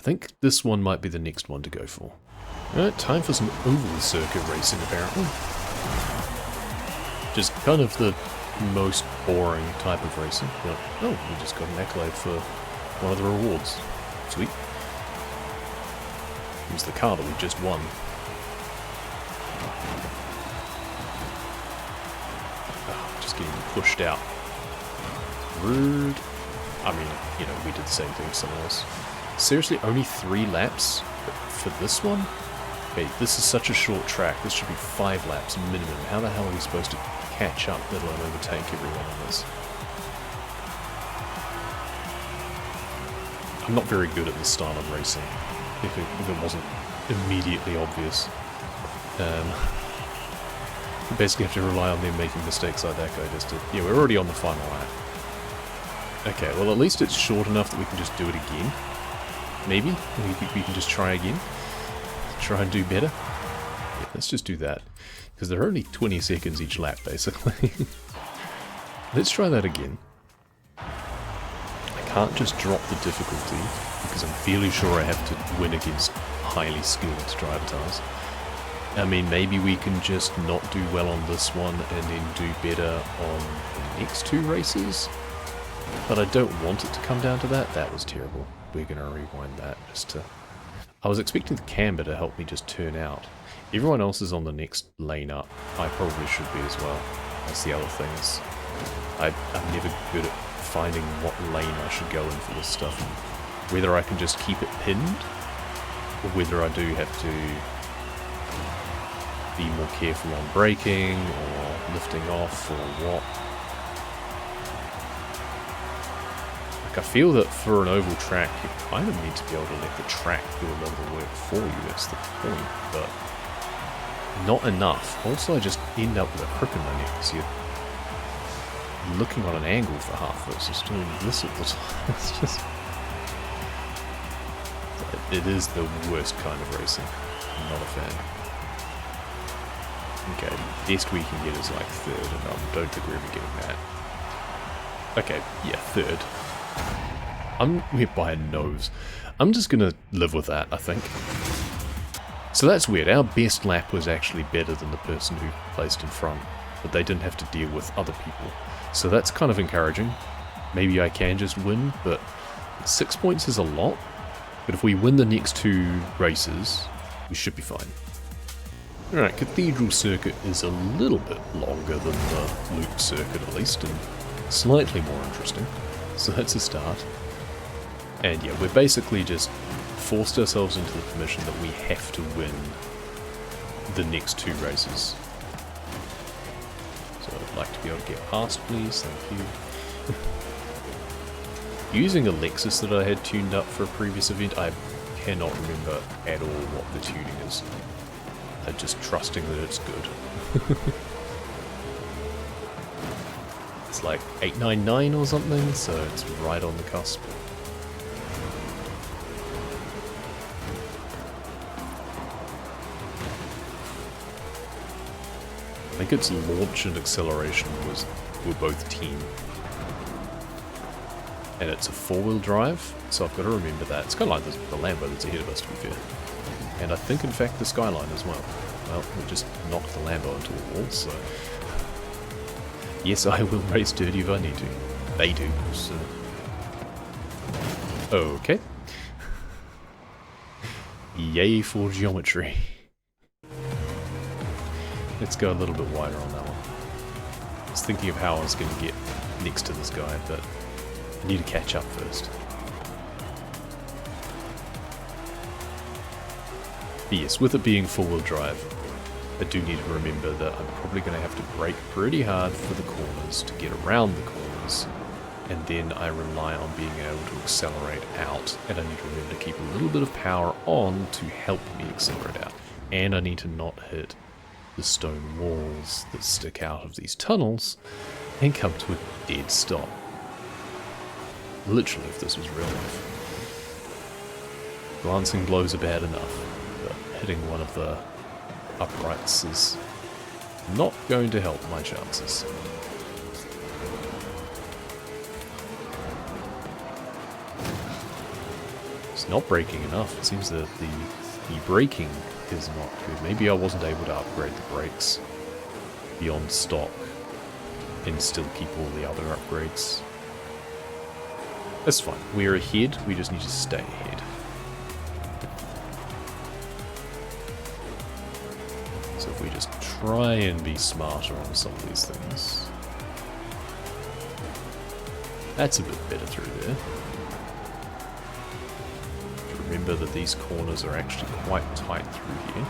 think this one might be the next one to go for. Alright, time for some oval circuit racing apparently. Just kind of the most boring type of racing. Like, oh, we just got an accolade for one of the rewards. Sweet. Here's the car that we just won. Oh, just getting pushed out. Rude. I mean, you know, we did the same thing with someone else. Seriously, only 3 laps for this one? Wait, this is such a short track. This should be 5 laps minimum. How the hell are we supposed to catch up, let alone overtake everyone on this? I'm not very good at the style of racing, if it wasn't immediately obvious. You basically have to rely on them making mistakes like that guy just did. Yeah, we're already on the final lap. Okay, well at least it's short enough that we can just do it again. Maybe? We can just try again. Try and do better. Yeah, let's just do that. Because they're only 20 seconds each lap, basically. Let's try that again. I can't just drop the difficulty, because I'm fairly sure I have to win against highly skilled driver tires. I mean, maybe we can just not do well on this one, and then do better on the next 2 races? But I don't want it to come down to that. That was terrible. We're going to rewind that just to... I was expecting the camber to help me just turn out. Everyone else is on the next lane up. I probably should be as well. That's the other thing. Is I'm never good at finding what lane I should go in for this stuff. Whether I can just keep it pinned, or whether I do have to be more careful on braking, or lifting off, or what. I feel that for an oval track, you kind of need to be able to let the track do a lot of the work for you, that's the point, but not enough. Also, I just end up with a crook in my neck, because you're looking on an angle for half of it, just doing this at the time. It's just... It is the worst kind of racing. I'm not a fan. Okay, the best we can get is like 3rd, and I don't think we're ever getting that. Okay, yeah, 3rd. We're by a nose. I'm just gonna live with that, I think. So that's weird. Our best lap was actually better than the person who placed in front, but they didn't have to deal with other people. So that's kind of encouraging. Maybe I can just win, but 6 points is a lot. But if we win the next 2 races, we should be fine. Alright, Cathedral Circuit is a little bit longer than the Loop Circuit at least, and slightly more interesting. So that's a start. And yeah, we're basically just forced ourselves into the permission that we have to win the next 2 races. So I'd like to be able to get past, please, thank you. Using a Lexus that I had tuned up for a previous event, I cannot remember at all what the tuning is. I'm just trusting that it's good. It's like 899 or something, so it's right on the cusp. I think its launch and acceleration were both 10. And it's a 4-wheel drive, so I've got to remember that. It's kind of like the Lambo that's ahead of us, to be fair. And I think, in fact, the Skyline as well. Well, we just knocked the Lambo into a wall, so... Yes, I will race dirty if I need to. They do, so... Okay. Yay for geometry. Let's go a little bit wider on that one. I was thinking of how I was going to get next to this guy, but I need to catch up first. But yes, with it being 4-wheel drive, I do need to remember that I'm probably going to have to brake pretty hard for the corners to get around the corners, and then I rely on being able to accelerate out, and I need to remember to keep a little bit of power on to help me accelerate out. And I need to not hit the stone walls that stick out of these tunnels and come to a dead stop. Literally, if this was real life. Glancing blows are bad enough, but hitting one of the uprights is not going to help my chances. It's not braking enough. It seems that the braking is not good. Maybe I wasn't able to upgrade the brakes beyond stock and still keep all the other upgrades. That's fine. We're ahead. We just need to stay ahead. So if we just try and be smarter on some of these things. That's a bit better through there. Remember that these corners are actually quite tight through here.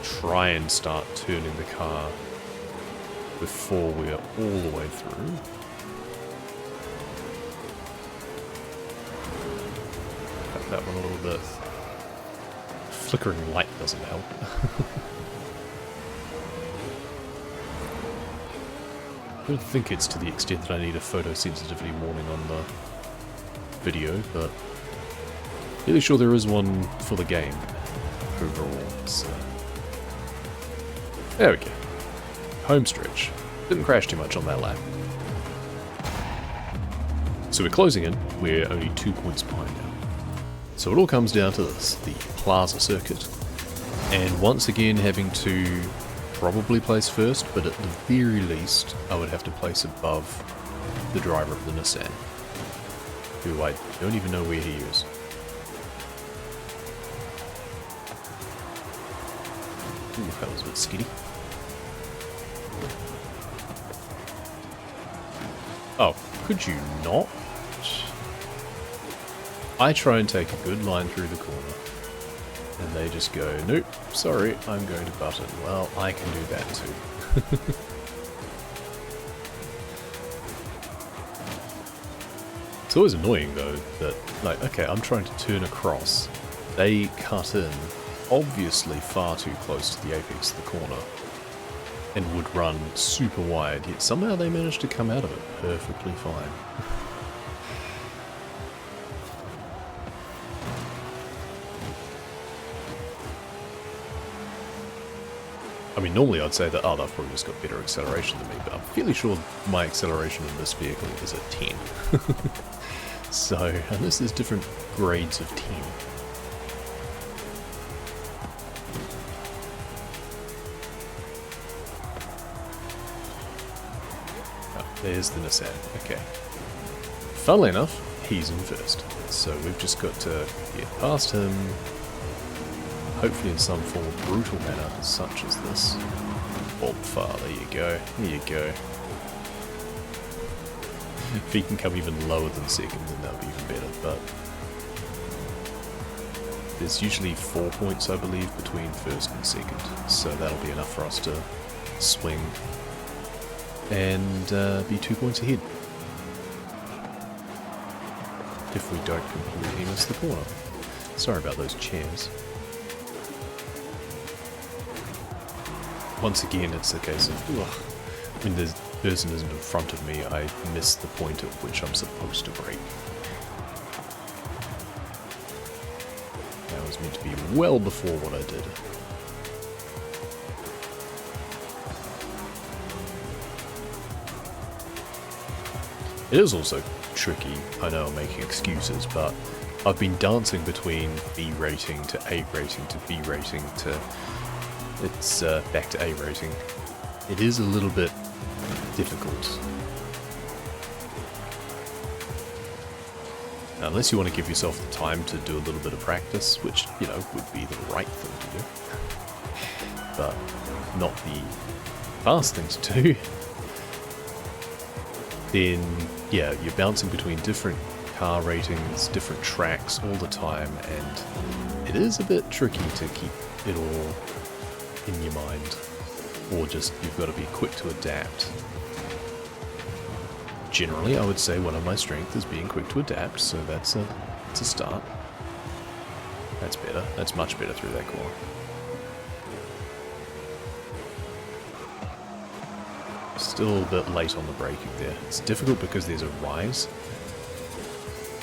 Try and start turning the car before we're all the way through. Cut that one a little bit. Flickering light doesn't help. I don't think it's to the extent that I need a photosensitivity warning on the video, but really sure there is one for the game overall. So there we go. Home stretch. Didn't crash too much on that lap. So we're closing in. We're only 2 points behind now. So it all comes down to this, the Plaza circuit. And once again having to probably place first, but at the very least I would have to place above the driver of the Nissan, who I don't even know where he is. Ooh, that was a bit skitty. Oh, could you not? I try and take a good line through the corner, and they just go, nope, sorry, I'm going to button. Well, I can do that too. It's always annoying though, that, like, okay, I'm trying to turn across. They cut in, obviously far too close to the apex of the corner, and would run super wide, yet somehow they managed to come out of it perfectly fine. I mean, normally I'd say that, oh, they've probably just got better acceleration than me, but I'm fairly sure my acceleration in this vehicle is a 10. So, unless there's different grades of 10. Oh, there's the Nissan. Okay. Funnily enough, he's in first. So we've just got to get past him, hopefully in some form of brutal manner, such as this. Bob far, there you go, there you go. If he can come even lower than second, then that would be even better, but there's usually 4 points, I believe, between first and second, so that'll be enough for us to swing and be 2 points ahead. If we don't completely miss the corner. Sorry about those chairs. Once again, it's a case of, when the person isn't in front of me, I miss the point at which I'm supposed to brake. That was meant to be well before what I did. It is also tricky, I know I'm making excuses, but I've been dancing between B rating to A rating to B rating to... it's back to A rating. It is a little bit difficult. Now, unless you want to give yourself the time to do a little bit of practice, which, you know, would be the right thing to do, but not the fast thing to do, then, yeah, you're bouncing between different car ratings, different tracks all the time, and it is a bit tricky to keep it all in your mind, or just you've got to be quick to adapt. Generally, I would say one of my strengths is being quick to adapt, so that's a start. That's better. That's much better through that corner. Still a bit late on the braking there. It's difficult because there's a rise.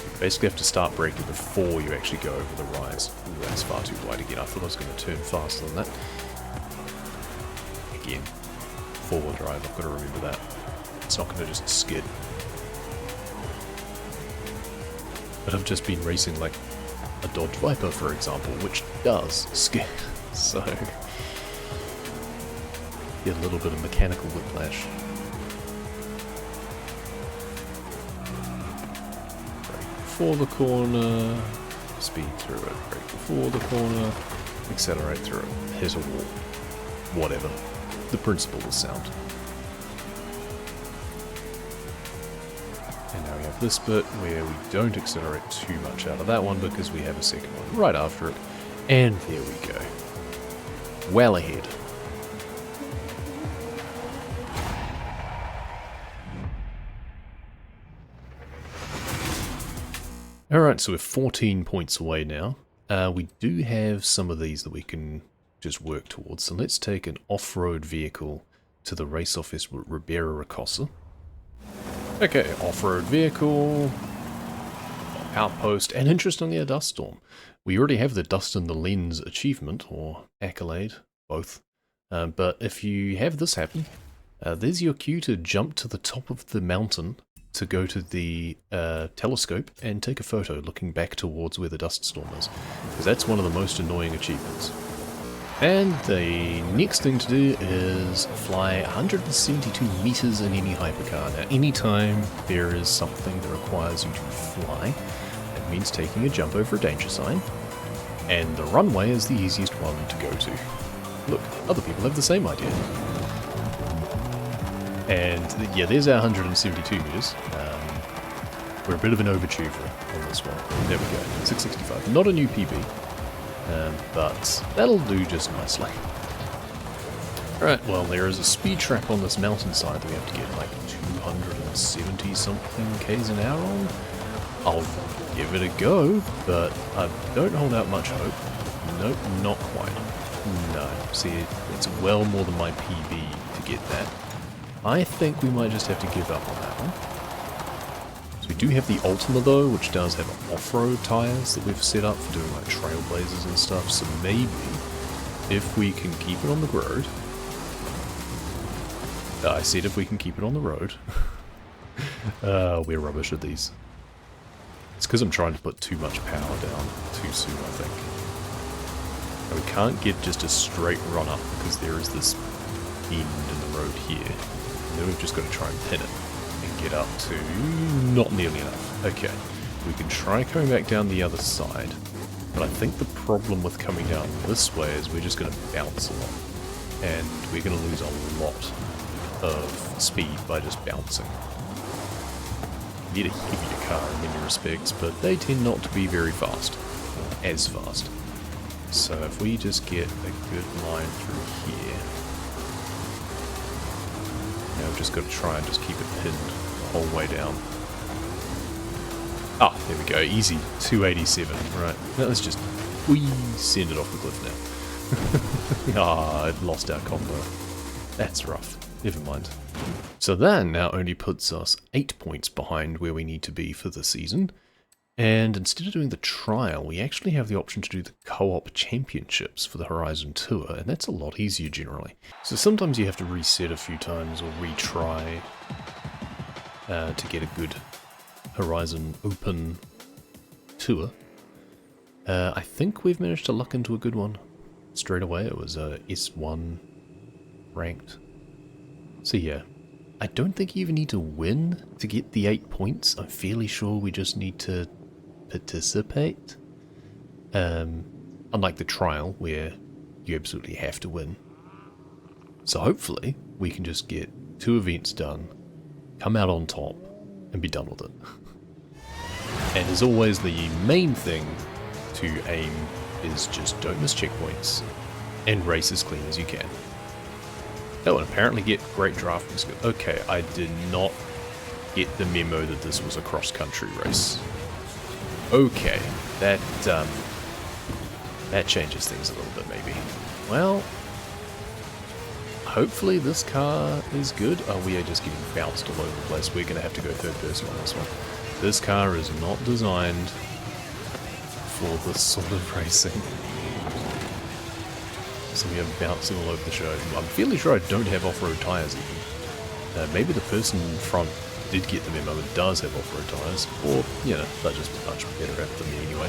You basically have to start braking before you actually go over the rise. Ooh, that's far too wide again. I thought I was going to turn faster than that. Again, four-wheel drive, I've got to remember that. It's not going to just skid. But I've just been racing like a Dodge Viper, for example, which does scare. So, get a little bit of mechanical whiplash. Brake before the corner, speed through it, brake before the corner, accelerate through it, hit a wall, whatever. The principle is sound. And now we have this bit where we don't accelerate too much out of that one because we have a second one right after it. And there we go. Well ahead. Alright, so we're 14 points away now. We do have some of these that we can just work towards. So let's take an off-road vehicle to the race office with Ribera Rocosa. Okay, off-road vehicle, outpost, and interestingly a dust storm. We already have the Dust in the Lens achievement, or accolade, both. But if you have this happen, there's your cue to jump to the top of the mountain to go to the telescope and take a photo looking back towards where the dust storm is. Because that's one of the most annoying achievements. And the next thing to do is fly 172 meters in any hypercar. Now, anytime there is something that requires you to fly, it means taking a jump over a danger sign, and the runway is the easiest one to go to. Look, other people have the same idea. And yeah, there's our 172 meters. We're a bit of an overachiever on this one. There we go, 665. Not a new PB. But that'll do just nicely. Alright, well there is a speed trap on this mountainside that we have to get like 270 something k's an hour on. I'll give it a go, but I don't hold out much hope. Nope, not quite. No, see, it's well more than my PB to get that. I think we might just have to give up on that one. We do have the Ultima though, which does have off-road tyres that we've set up for doing like trailblazers and stuff, so maybe if we can keep it on the road... I said if we can keep it on the road. We're rubbish at these. It's because I'm trying to put too much power down too soon, I think. And we can't get just a straight run up because there is this bend in the road here. And then we've just got to try and pin it. Get up to not nearly enough. Okay, we can try coming back down the other side, but I think the problem with coming down this way is we're just going to bounce a lot, and we're going to lose a lot of speed by just bouncing. You need a heavier car in many respects, but they tend not to be very fast, as fast. So if we just get a good line through here, now we've just got to try and just keep it pinned the whole way down. Ah, there we go, easy, 287, right. Now let's just, send it off the cliff now. Ah, I've lost our combo. That's rough, never mind. So that now only puts us 8 points behind where we need to be for the season. And instead of doing the trial, we actually have the option to do the co-op championships for the Horizon Tour, and that's a lot easier generally. So sometimes you have to reset a few times or retry to get a good Horizon Open Tour. I think we've managed to luck into a good one straight away. It was S1 ranked. So yeah, I don't think you even need to win to get the 8 points. I'm fairly sure we just need to participate. Unlike the trial where you absolutely have to win. So hopefully we can just get 2 events done, come out on top, and be done with it. And as always, the main thing to aim is just don't miss checkpoints and race as clean as you can. Oh, and apparently get great drafting skill. Okay, I did not get the memo that this was a cross-country race. Okay, that changes things a little bit, maybe. Well, hopefully this car is good. Oh, we are just getting bounced all over the place. We're going to have to go third person on this one. This car is not designed for this sort of racing. So we are bouncing all over the show. I'm fairly sure I don't have off-road tyres even. Maybe the person in front did get the memo and does have off-road tyres, or, you know, they're just much better at them anyway.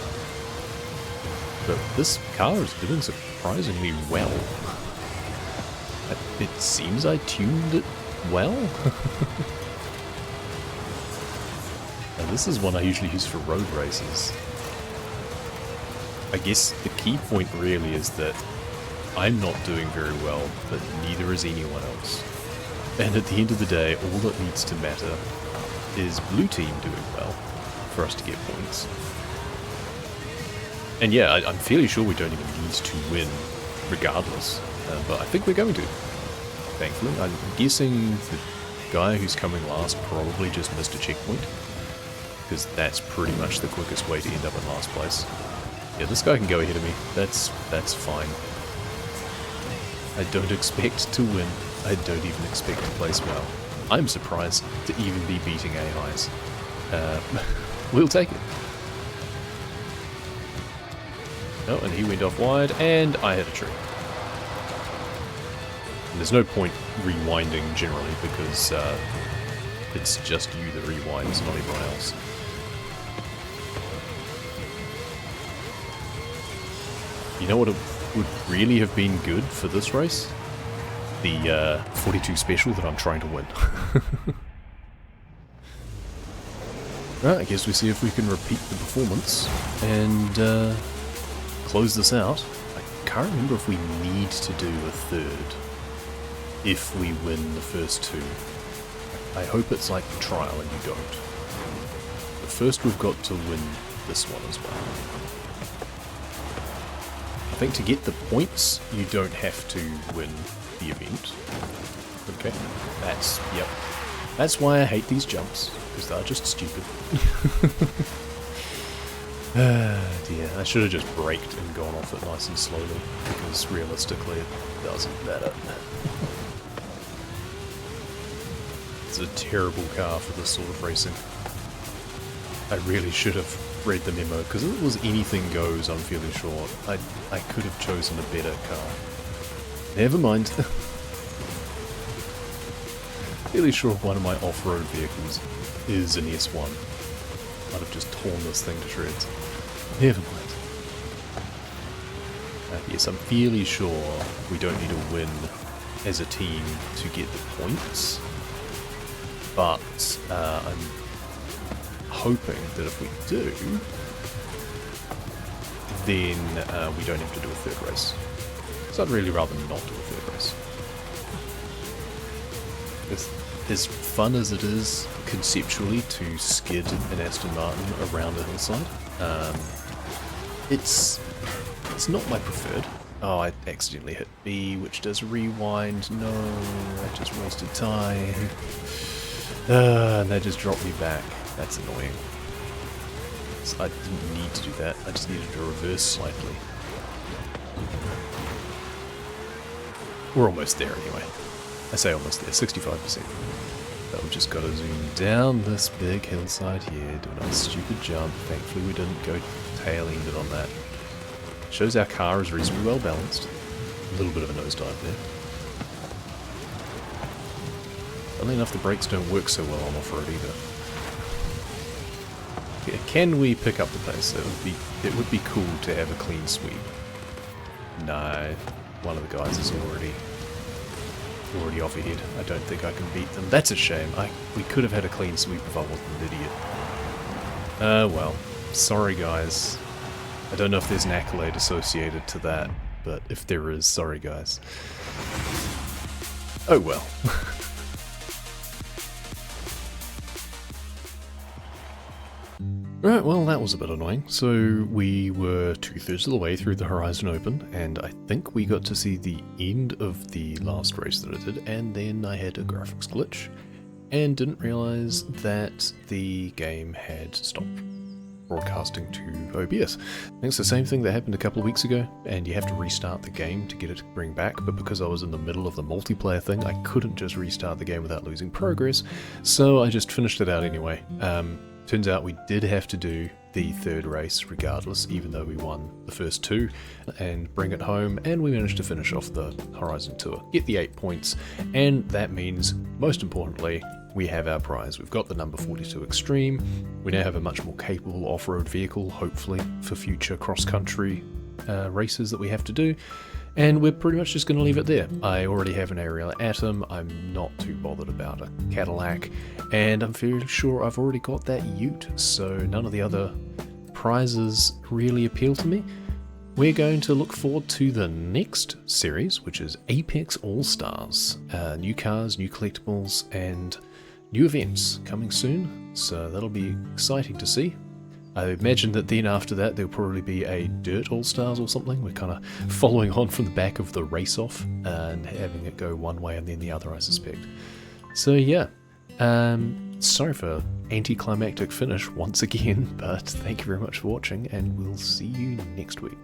but this car is doing surprisingly well. It seems I tuned it well. Now, this is one I usually use for road races. I guess the key point really is that I'm not doing very well, but neither is anyone else. And at the end of the day, all that needs to matter is blue team doing well for us to get points. And yeah, I'm fairly sure we don't even need to win regardless, but I think we're going to, thankfully. I'm guessing the guy who's coming last probably just missed a checkpoint, because that's pretty much the quickest way to end up in last place. Yeah, this guy can go ahead of me. That's fine. I don't expect to win. I don't even expect to place well. I'm surprised to even be beating A-highs. We'll take it. Oh, and he went off wide, and I hit a tree. And there's no point rewinding generally, because it's just you that rewinds, not everyone else. You know what would really have been good for this race? The 42 special that I'm trying to win. Right, I guess we see if we can repeat the performance and close this out. I can't remember if we need to do a third if we win the first two. I hope it's like the trial and you don't. But first we've got to win this one as well. I think to get the points, you don't have to win the event. Okay, yep. That's why I hate these jumps, because they're just stupid. Dear, I should have just braked and gone off it nice and slowly, because realistically it doesn't matter. It's a terrible car for this sort of racing. I really should have read the memo, because if it was anything goes, I'm fairly sure I could have chosen a better car. Never mind. Fairly sure one of my off-road vehicles is an S1. I'd have just torn this thing to shreds. Never mind. Yes, I'm fairly sure we don't need to win as a team to get the points, but I'm hoping that if we do, then we don't have to do a third race. So I'd really rather not do a third race. As fun as it is conceptually to skid an Aston Martin around a hillside, it's not my preferred. Oh, I accidentally hit B, which does rewind. No, I just wasted time. And that just dropped me back. That's annoying. So I didn't need to do that. I just needed to reverse slightly. We're almost there anyway. I say almost there, 65%. But we've just got to zoom down this big hillside here, doing a stupid jump. Thankfully we didn't go tail-ended on that. Shows our car is reasonably well balanced. A little bit of a nosedive there. Funnily enough, the brakes don't work so well on off-road either. Yeah, can we pick up the pace? It would be cool to have a clean sweep. No, one of the guys is already off ahead. I don't think I can beat them. That's a shame. We could have had a clean sweep if I wasn't an idiot. Well, sorry guys. I don't know if there's an accolade associated to that, but if there is, sorry guys. Oh well. Right, well that was a bit annoying. So we were 2/3 of the way through the Horizon Open, and I think we got to see the end of the last race that I did, and then I had a graphics glitch, and didn't realise that the game had stopped broadcasting to OBS. I think it's the same thing that happened a couple of weeks ago, and you have to restart the game to get it to bring back, but because I was in the middle of the multiplayer thing, I couldn't just restart the game without losing progress, so I just finished it out anyway. Turns out we did have to do the third race regardless, even though we won the first two, and bring it home, and we managed to finish off the Horizon Tour. Get the 8 points, and that means, most importantly, we have our prize. We've got the number 42 Extreme. We now have a much more capable off-road vehicle, hopefully, for future cross-country races that we have to do, and we're pretty much just going to leave it there. I already have an aerial Atom, I'm not too bothered about a Cadillac, and I'm fairly sure I've already got that Ute, so none of the other prizes really appeal to me. We're going to look forward to the next series, which is Apex All-Stars. New cars, new collectibles, and new events coming soon, so that'll be exciting to see. I imagine that then after that there'll probably be a Dirt All-Stars or something. We're kind of following on from the back of the race-off and having it go one way and then the other, I suspect. So yeah, sorry for anticlimactic finish once again, but thank you very much for watching, and we'll see you next week.